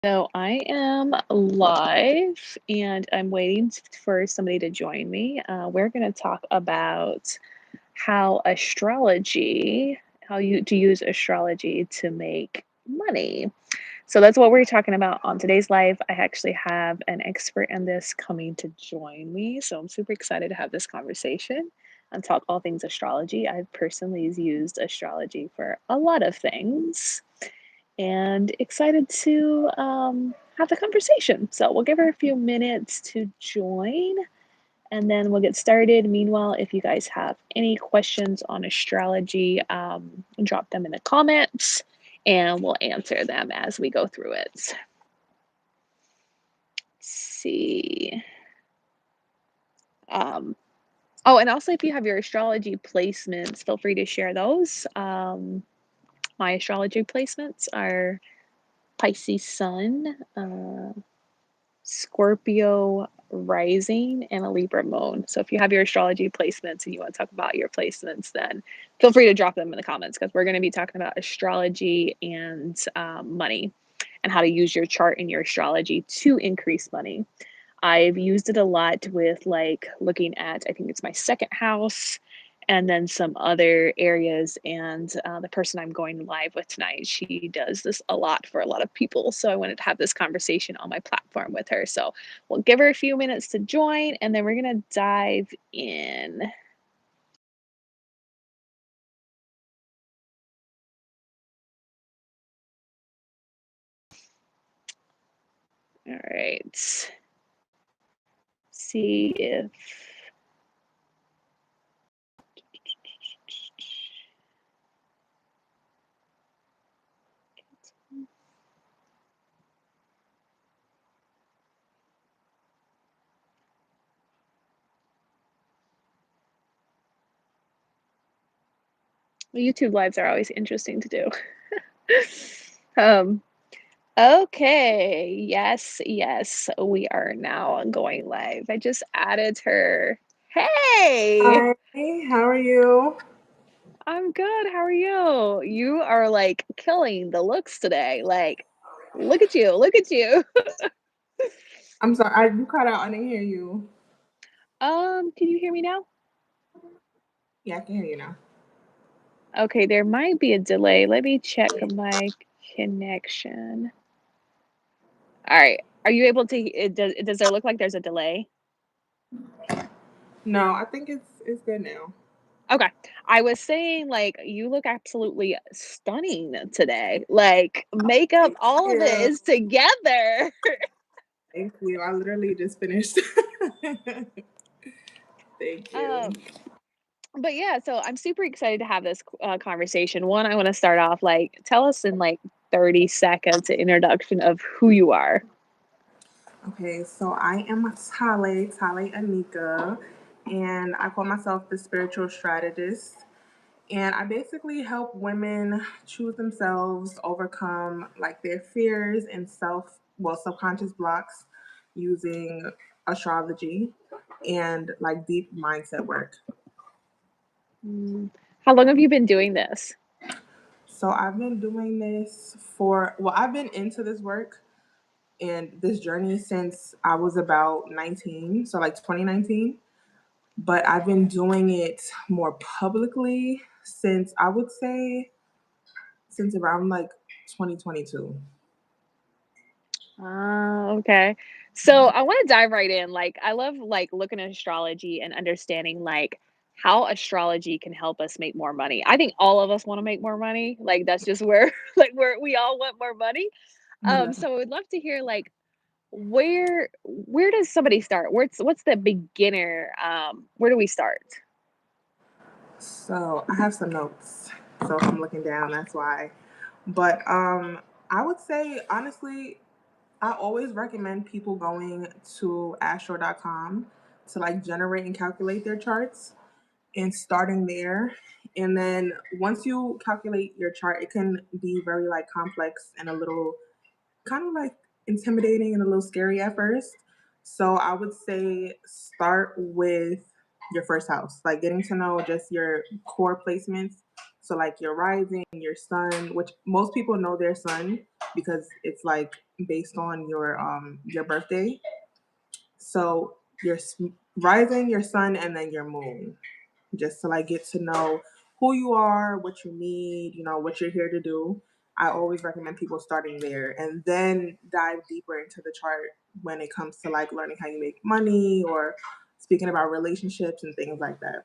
So I am live and I'm waiting for somebody to join me. We're going to talk about how astrology, how you to use astrology to make money. So that's what we're talking about on today's live. I actually have an expert in this coming to join me. So I'm super excited to have this conversation and talk all things astrology. I've personally used astrology for a lot of things and excited to have the conversation. So we'll give her a few minutes to join and then we'll get started. Meanwhile, if you guys have any questions on astrology, drop them in the comments and we'll answer them as we go through it. Let's see. Oh, and also if you have your astrology placements, feel free to share those. My astrology placements are Pisces Sun, Scorpio rising, and a Libra moon. So if you have your astrology placements and you want to talk about your placements, then feel free to drop them in the comments because we're going to be talking about astrology and money and how to use your chart and your astrology to increase money. I've used it a lot with like looking at, I think it's my second house and then some other areas. And the person I'm going live with tonight, she does this a lot for a lot of people. So I wanted to have this conversation on my platform with her. So we'll give her a few minutes to join and then we're going to dive in. All right. See if YouTube lives are always interesting to do. Okay, yes, we are now going live. I just added her. Hey, Hi, how are you? I'm good. How are you? You are like killing the looks today. Like, look at you, look at you. I'm sorry, you cut out. I didn't hear you. Can you hear me now? Yeah, I can hear you now. Okay, there might be a delay. Let me check my connection. All right. Are you able to, does there look like there's a delay? No, I think it's good now. Okay. I was saying, like, you look absolutely stunning today. Like, makeup, Thank all of it you. is together. Thank you. I literally just finished. Thank you. Um, but yeah, so I'm super excited to have this conversation. One, I want to start off like, tell us in like 30 seconds an introduction of who you are. Okay, so I am Tale Anika, and I call myself the spiritual strategist. And I basically help women choose themselves, overcome like their fears and subconscious blocks using astrology and like deep mindset work. Mm. How long have you been doing this? So I've been doing this I've been into this work and this journey since I was about 19, so like 2019. But I've been doing it more publicly since I would say since around like 2022. Okay. So I want to dive right in. Like, I love like looking at astrology and understanding like how astrology can help us make more money. I think all of us want to make more money. Like that's just where like where we all want more money. Yeah. So I would love to hear like where does somebody start? What's the beginner? Where do we start? So I have some notes. So if I'm looking down, that's why. But I would say honestly, I always recommend people going to astro.com to like generate and calculate their charts and starting there. And then once you calculate your chart, it can be very like complex and a little kind of like intimidating and a little scary at first. So I would say start with your first house, like getting to know just your core placements. So like your rising, your sun, which most people know their sun because it's like based on your birthday. So your rising, your sun, and then your moon, just to like get to know who you are, what you need, what you're here to do. I always recommend people starting there and then dive deeper into the chart when it comes to like learning how you make money or speaking about relationships and things like that.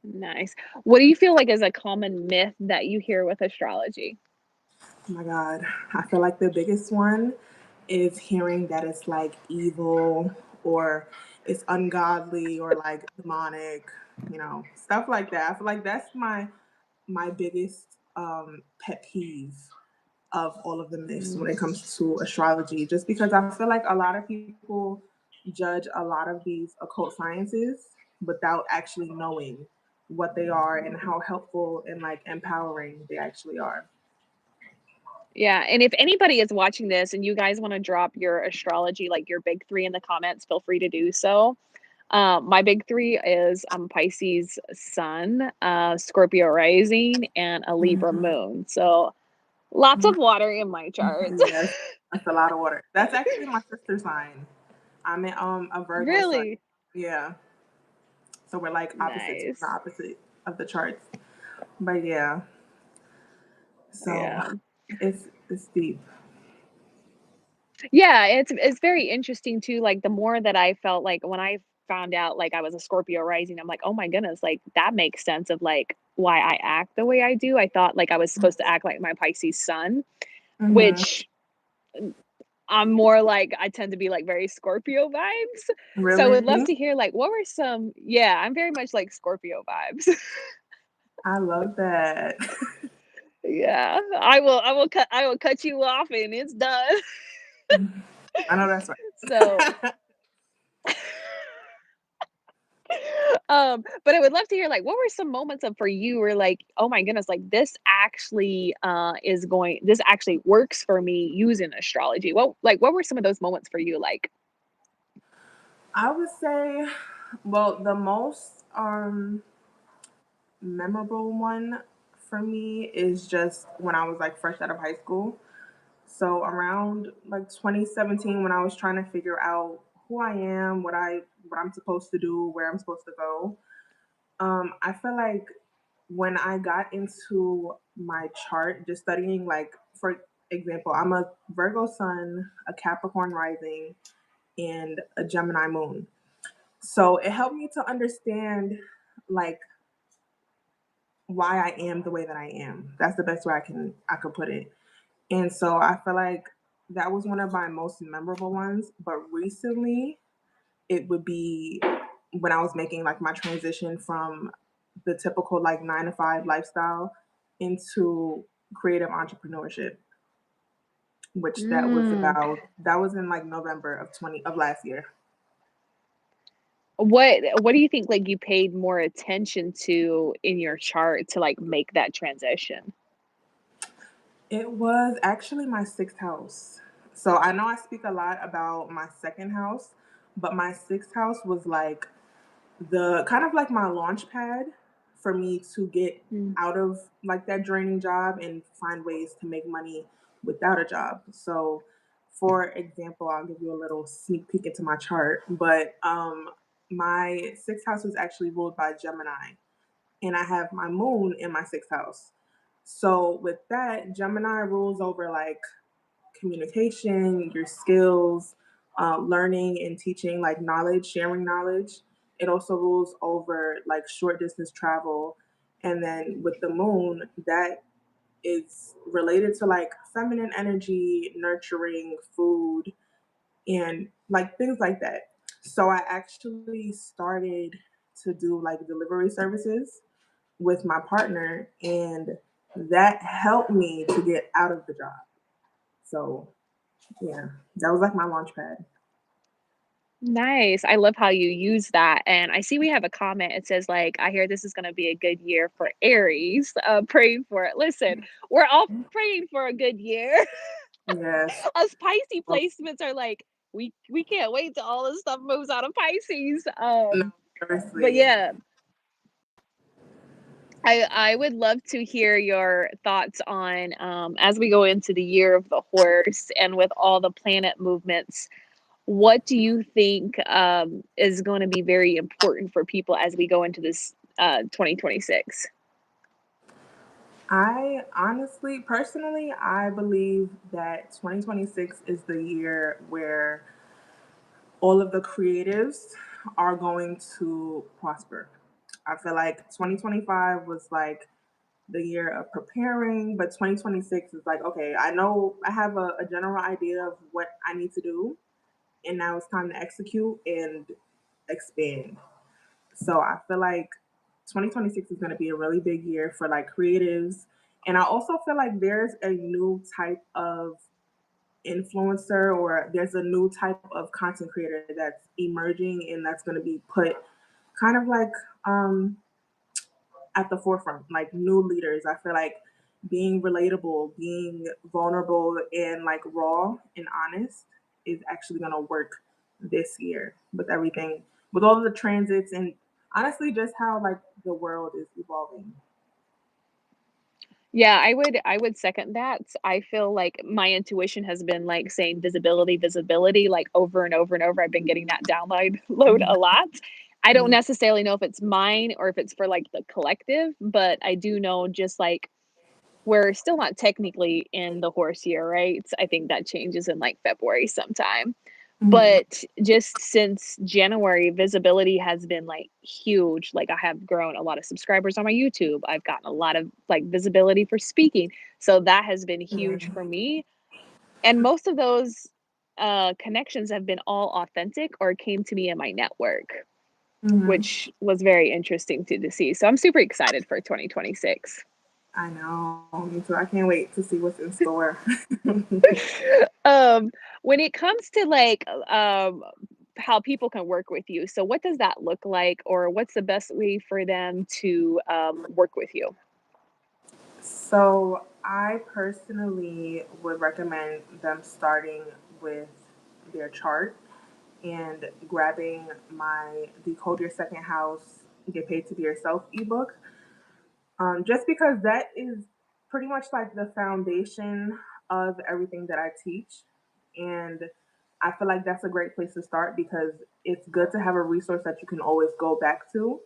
Nice. What do you feel like is a common myth that you hear with astrology? Oh my God. I feel like the biggest one is hearing that it's like evil or it's ungodly or like demonic, stuff like that. I feel like that's my biggest pet peeve of all of the myths when Mm. it comes to astrology, just because I feel like a lot of people judge a lot of these occult sciences without actually knowing what they are and how helpful and like empowering they actually are. Yeah, and if anybody is watching this and you guys wanna drop your astrology, like your big 3 in the comments, feel free to do so. My big 3 is I'm Pisces sun, Scorpio rising, and a Libra Mhm. moon. So, lots of water in my charts. Yes, that's a lot of water. That's actually my sister sign. I'm a Virgo sun. Really? Yeah, so we're like opposites. We're the Nice. opposite of the charts. But yeah, so Yeah. it's deep. Yeah, it's very interesting too, like, the more that I felt like when I found out, like, I was a Scorpio rising, I'm like, "Oh my goodness," like, that makes sense of, like, why I act the way I do. I thought, like, I was supposed to act like my Pisces sun, Hmm. which I'm more like I tend to be, like, very Scorpio vibes. So I would love Really, to hear, like, what were some yeah, I'm very much like Scorpio vibes. I love that. Yeah, I will cut you off and it's done. I know that's So right. But I would love to hear, like, what were some moments of for you where, like, "Oh my goodness, like, this actually works for me using astrology." What were some of those moments for you like? I would say, well, the most memorable one for me is just when I was like fresh out of high school. So around like 2017, when I was trying to figure out who I am, what I'm supposed to do, where I'm supposed to go, I feel like when I got into my chart, just studying like for example, I'm a Virgo sun, a Capricorn rising, and a Gemini moon. So it helped me to understand like why I am the way that I am. That's the best way I could put it. And so I feel like that was one of my most memorable ones. But recently, it would be when I was making like my transition from the typical like 9 to 5 lifestyle into creative entrepreneurship, which Mm. that was in like November of last year. What do you think, like, you paid more attention to in your chart to, like, make that transition? It was actually my sixth house. So I know I speak a lot about my second house, but my sixth house was like the kind of like my launch pad for me to get Mm. out of like that draining job and find ways to make money without a job. So for example, I'll give you a little sneak peek into my chart, but my sixth house was actually ruled by Gemini and I have my moon in my sixth house. So with that, Gemini rules over like communication, your skills, learning and teaching, like knowledge, sharing knowledge. It also rules over like short distance travel. And then with the moon, that is related to like feminine energy, nurturing, food, and like things like that. So I actually started to do like delivery services with my partner, and that helped me to get out of the job. So yeah, that was like my launch pad. Nice. I love how you use that, and I see we have a comment. It says, like, "I hear this is gonna be a good year for Aries, praying for it." Listen, we're all praying for a good year. Yes. Us Pisces Oh, placements are like, we can't wait till all this stuff moves out of Pisces. no, But seriously. yeah, I would love to hear your thoughts on, as we go into the year of the horse and with all the planet movements, what do you think, is gonna be very important for people as we go into this, 2026? I honestly, personally, I believe that 2026 is the year where all of the creatives are going to prosper. I feel like 2025 was like the year of preparing, but 2026 is like, okay, I know I have a general idea of what I need to do, and now it's time to execute and expand. So I feel like 2026 is going to be a really big year for like creatives. And I also feel like there's a new type of influencer, or there's a new type of content creator that's emerging and that's going to be put kind of like um at the forefront, like new leaders. I feel like being relatable, being vulnerable, and like raw and honest is actually going to work this year with everything, with all of the transits, and honestly, just how like the world is evolving. Yeah, I would second that. I feel like my intuition has been, like, saying visibility, visibility, like, over and over and over. I've been getting that download load a lot. I don't Mhm. necessarily know if it's mine or if it's for, like, the collective, but I do know just, like, we're still not technically in the horse year, right? I think that changes in, like, February sometime. Mhm. But just since January, visibility has been, like, huge. Like, I have grown a lot of subscribers on my YouTube. I've gotten a lot of, like, visibility for speaking. So that has been huge for me. And most of those, connections have been all authentic or came to me in my network, Mhm. which was very interesting to see. So I'm super excited for 2026. I know, me too. I can't wait to see what's in store. Um, when it comes to, like, how people can work with you, so what does that look like, or what's the best way for them to, work with you? So I personally would recommend them starting with their chart and grabbing my Decode Your Second House, Get Paid to Be Yourself ebook. Just because that is pretty much like the foundation of everything that I teach. And I feel like that's a great place to start because it's good to have a resource that you can always go back to.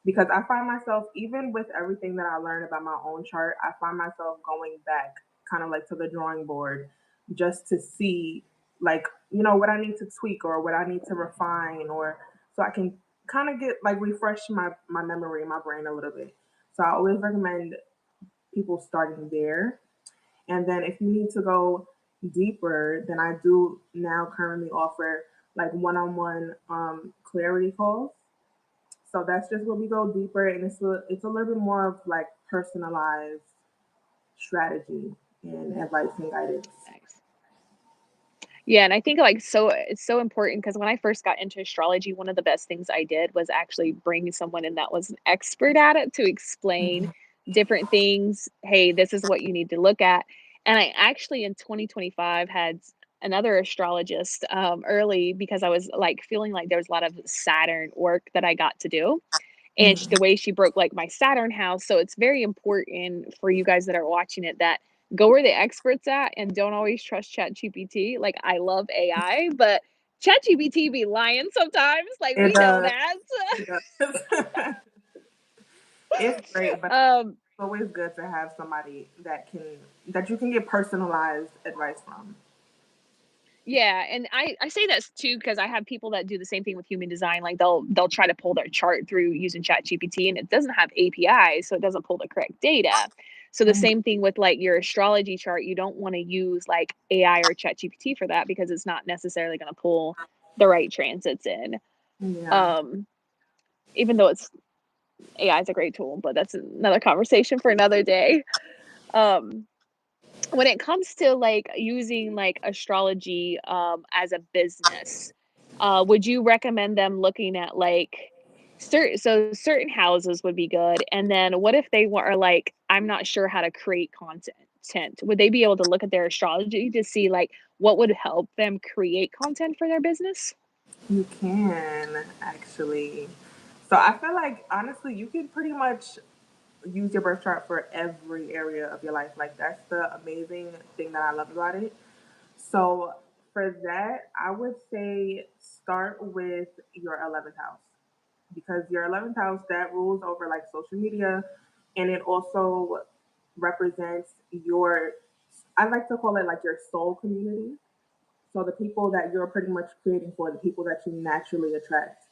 Because I find myself, even with everything that I learned about my own chart, I find myself going back kind of like to the drawing board just to see, like, what I need to tweak or what I need to refine, or so I can kind of get like refresh my memory, my brain a little bit. So I always recommend people starting there. And then if you need to go deeper, then I do now currently offer like one-on-one clarity calls. So that's just where we go deeper, and it's a little bit more of like personalized strategy and advice and guidance. Nice. Yeah, and I think, like, it's so important because when I first got into astrology, one of the best things I did was actually bring someone in that was an expert at it to explain Mhm. different things. "Hey, this is what you need to look at." And I actually in 2025 had another astrologist, early because I was, like, feeling like there was a lot of Saturn work that I got to do, and sh the Mhm. way she broke, like, my Saturn house, so it's very important for you guys that are watching it that go where the experts at and don't always trust ChatGPT. Like, I love AI, but ChatGPT be lying sometimes, like, It we know does. that. It does. It's great, but Um, it's always good to have somebody that you can get personalized advice from. yeah, and I say that too because I have people that do the same thing with human design, like, they'll try to pull their chart through using ChatGPT, and it doesn't have APIs, so it doesn't pull the correct data. So the Mhm. same thing with, like, your astrology chart, you don't wanna use, like, AI or ChatGPT for that because it's not necessarily gonna pull the right transits in. Yeah. Um, even though it's AI is a great tool, but that's another conversation for another day. Um, when it comes to like using like astrology as a business, would you recommend them looking at like certain houses would be good, and then what if they are like, I'm not sure how to create content, would they be able to look at their astrology to see like what would help them create content for their business? You can actually. So I feel like honestly, you can pretty much. use your birth chart for every area of your life. Like that's the amazing thing that I love about it. So for that, I would say start with your 11th house because your 11th house that rules over like social media, and it also represents your, I like to call it like your soul community. So the people that you're pretty much creating for, the people that you naturally attract.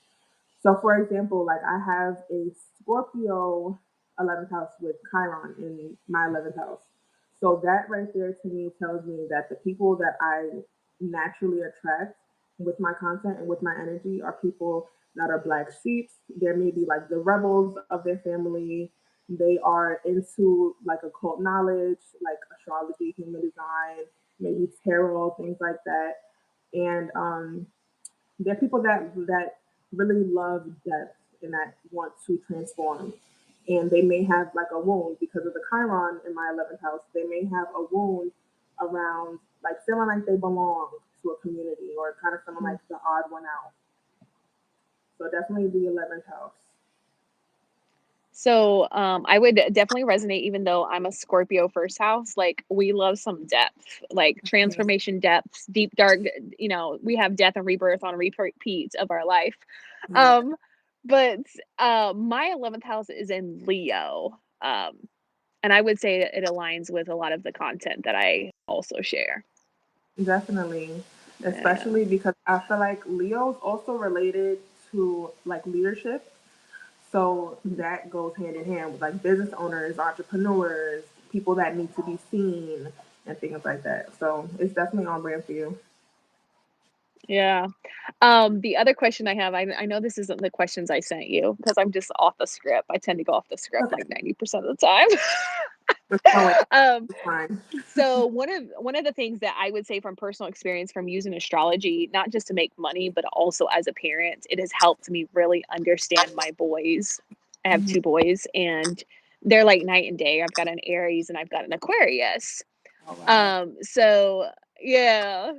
So, for example, like I have a Scorpio 11th house with Chiron in my 11th house. So, that right there to me tells me that the people that I naturally attract with my content and with my energy are people that are black sheeps. There may be like the rebels of their family. They are into like occult knowledge, like astrology, human design, maybe tarot, things like that. And there are people that really love death and that want to transform. And they may have like a wound because of the Chiron in my 11th house. They may have a wound around like feeling like they belong to a community or kind of feeling like the odd one out. So definitely the 11th house. So, I would definitely resonate even though I'm a Scorpio first house, like, we love some depth, like, Mhm. transformation depths, deep, dark, we have death and rebirth on repeat of our life. Yeah, Um, but, my 11th house is in Leo, and I would say it aligns with a lot of the content that I also share. definitely. Yeah. Especially because I feel like Leo's also related to like leadership. So Mhm. that goes hand in hand with like business owners, entrepreneurs, people that need to be seen, and things like that. So it's definitely on brand for you. Yeah. The other question I have, I know this isn't the questions I sent you because I'm just off the script. I tend to go off the script Okay, like 90% of the time. it's fine. Um, It's fine. so one of the things that I would say from personal experience from using astrology, not just to make money, but also as a parent, it has helped me really understand my boys. I have Mhm. 2 boys and they're like night and day. I've got an Aries and I've got an Aquarius. Oh wow. So yeah,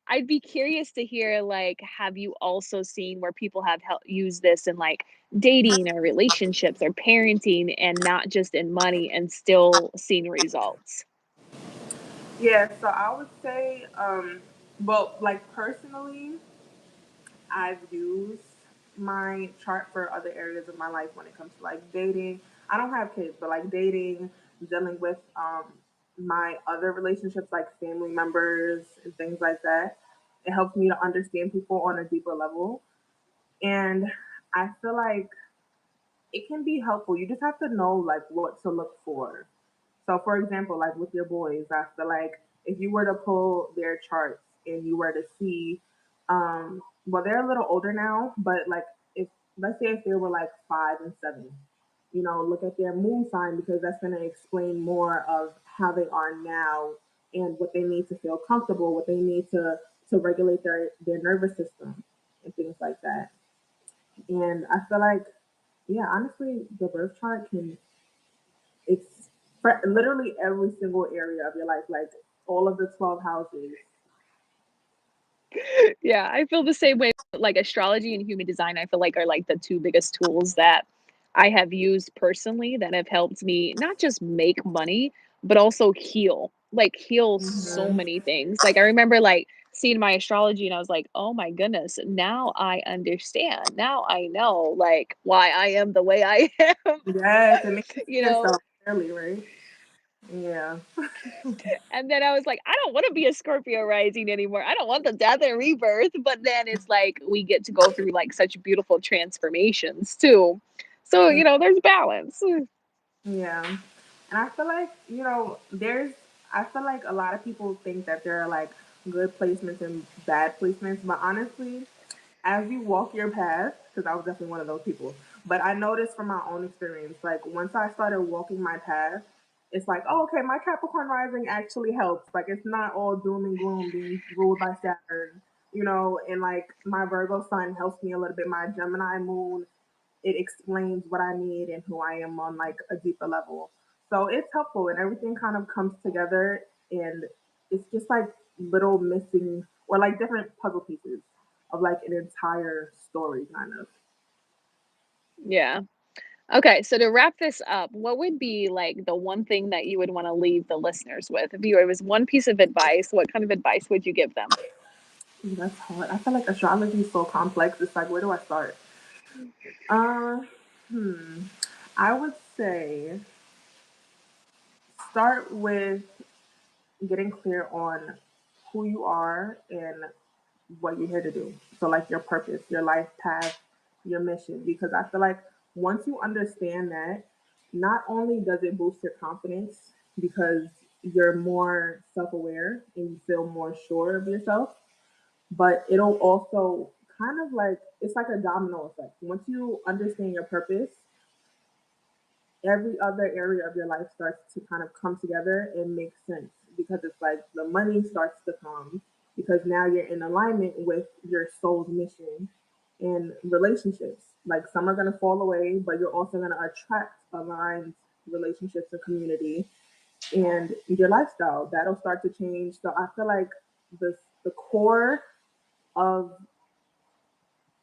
I'd be curious to hear, like, have you also seen where people have used this in like dating or relationships or parenting and not just in money and still seen results? Yeah, so I would say, well, like personally, I've used my chart for other areas of my life when it comes to like dating. I don't have kids, but like dating, dealing with my other relationships, like family members and things like that. It helps me to understand people on a deeper level. And I feel like it can be helpful. You just have to know like what to look for. So, for example, like with your boys, I feel like if you were to pull their charts and you were to see, well, they're a little older now, but like if let's say if they were like 5 and 7, look at their moon sign because that's going to explain more of how they are now and what they need to feel comfortable, what they need to regulate their nervous system and things like that. And I feel like, yeah, honestly, the birth chart can it's for literally every single area of your life, like all of the 12 houses. Yeah, I feel the same way. Like astrology and human design, I feel like are like the two biggest tools that I have used personally that have helped me not just make money, but also heal. Like heal so Hmm. many things. Like I remember like seeing my astrology and I was like, "Oh my goodness, now I understand. Now I know like why I am the way I am." Yes, it makes you you see know, yourself clearly, right? Yeah. And then I was like, I don't want to be a Scorpio rising anymore. I don't want the death and rebirth. But then it's like we get to go through like such beautiful transformations too. So, there's balance. Yeah. And I feel like, I feel like a lot of people think that there are like good placements and bad placements, but honestly, as you walk your path, because I was definitely one of those people, but I noticed from my own experience, like once I started walking my path, it's like, oh, okay, my Capricorn rising actually helps. Like it's not all doom and gloom being ruled by Saturn, and like my Virgo sun helps me a little bit. My Gemini moon, it explains what I need and who I am on like a deeper level. So it's helpful and everything kind of comes together and it's just like little missing or like different puzzle pieces of like an entire story kind of. Yeah. Okay, so to wrap this up, what would be like the one thing that you would want to leave the listeners with? If you it was one piece of advice, what kind of advice would you give them? Ooh, that's hard. I feel like astrology is so complex. It's like, where do I start? Uh, hmm. I would say start with getting clear on who you are and what you're here to do. So, like your purpose, your life path, your mission. Because I feel like once you understand that, not only does it boost your confidence because you're more self aware and you feel more sure of yourself, but it'll also kind of like it's like a domino effect. Once you understand your purpose, every other area of your life starts to kind of come together and make sense because it's like the money starts to come because now you're in alignment with your soul's mission and relationships. Like some are going to fall away, but you're also going to attract aligned relationships and community and your lifestyle that'll start to change. So I feel like the core of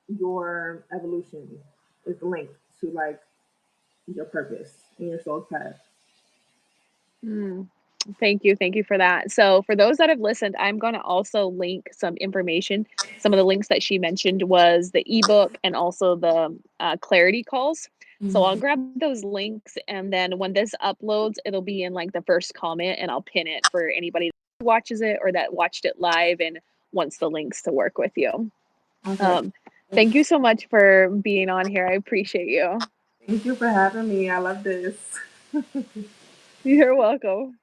your evolution is linked to like your purpose and your soul's path. Mm. Thank you for that. So, for those that have listened, I'm gonna also link some information. Some of the links that she mentioned was the ebook and also the clarity calls. So I'll grab those links, and then when this uploads, it'll be in like the first comment, and I'll pin it for anybody that watches it or that watched it live and wants the links to work with you. Okay. Um, Thank you so much for being on here. I appreciate you. Thank you for having me. I love this. You're welcome.